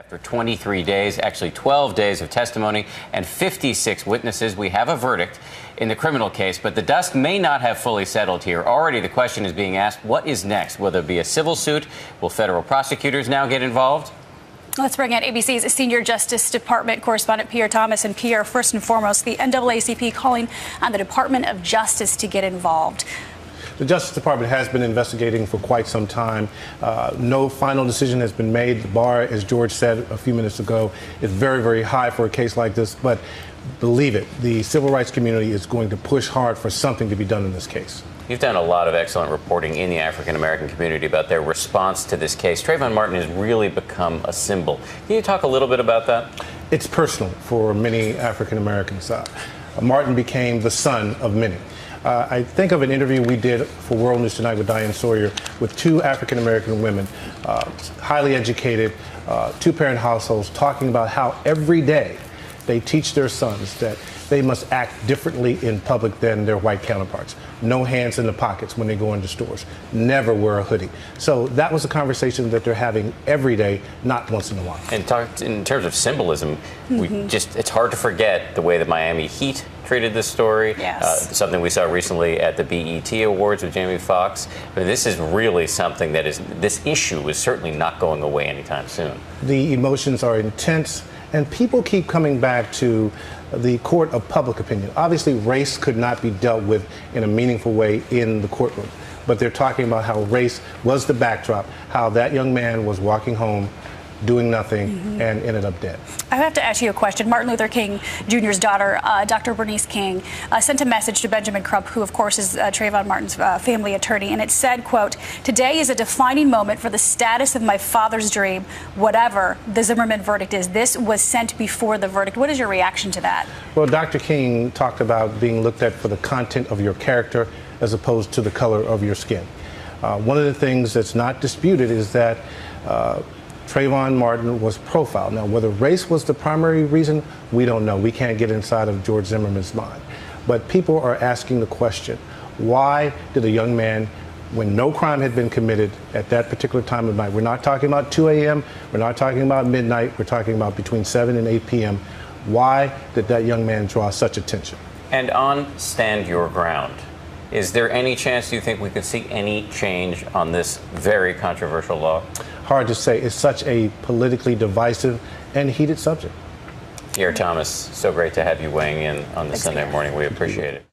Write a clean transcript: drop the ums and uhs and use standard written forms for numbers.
After 23 days, actually 12 days of testimony and 56 witnesses, we have a verdict in the criminal case, but the dust may not have fully settled here. Already the question is being asked, what is next? Will there be a civil suit? Will federal prosecutors now get involved? Let's bring in ABC's Senior Justice Department correspondent Pierre Thomas. And Pierre, first and foremost, the NAACP calling on the Department of Justice to get involved. The Justice Department has been investigating for quite some time. No final decision has been made. The bar, as George said a few minutes ago, is very, very high for a case like this. But believe it, the civil rights community is going to push hard for something to be done in this case. You've done a lot of excellent reporting in the African-American community about their response to this case. Trayvon Martin has really become a symbol. Can you talk a little bit about that? It's personal for many African-Americans. Martin became the son of many. I think of an interview we did for World News Tonight with Diane Sawyer with two African-American women, highly educated, two-parent households, talking about how every day they teach their sons that they must act differently in public than their white counterparts. No hands in the pockets when they go into stores. Never wear a hoodie. So that was a conversation that they're having every day, not once in a while. And in terms of symbolism, it's hard to forget the way the Miami Heat treated this story. Yes. Something we saw recently at the BET Awards with Jamie Foxx. I mean, this is really something that this issue is certainly not going away anytime soon. The emotions are intense, and people keep coming back to the court of public opinion. Obviously, race could not be dealt with in a meaningful way in the courtroom, but they're talking about how race was the backdrop, how that young man was walking home doing nothing and ended up dead. I have to ask you a question. Martin Luther King Jr.'s daughter, Dr. Bernice King, sent a message to Benjamin Crump, who of course is Trayvon Martin's family attorney, and it said, quote, "Today is a defining moment for the status of my father's dream, whatever the Zimmerman verdict is." This was sent before the verdict. What is your reaction to that? Well, Dr. King talked about being looked at for the content of your character as opposed to the color of your skin. One of the things that's not disputed is that Trayvon Martin was profiled. Now, whether race was the primary reason, we don't know. We can't get inside of George Zimmerman's mind. But people are asking the question, why did a young man, when no crime had been committed at that particular time of night, we're not talking about 2 a.m., we're not talking about midnight, we're talking about between 7 and 8 p.m., why did that young man draw such attention? And on Stand Your Ground, is there any chance you think we could see any change on this very controversial law? Hard to say. It's such a politically divisive and heated subject. Pierre Thomas, so great to have you weighing in on this Sunday morning. We appreciate it.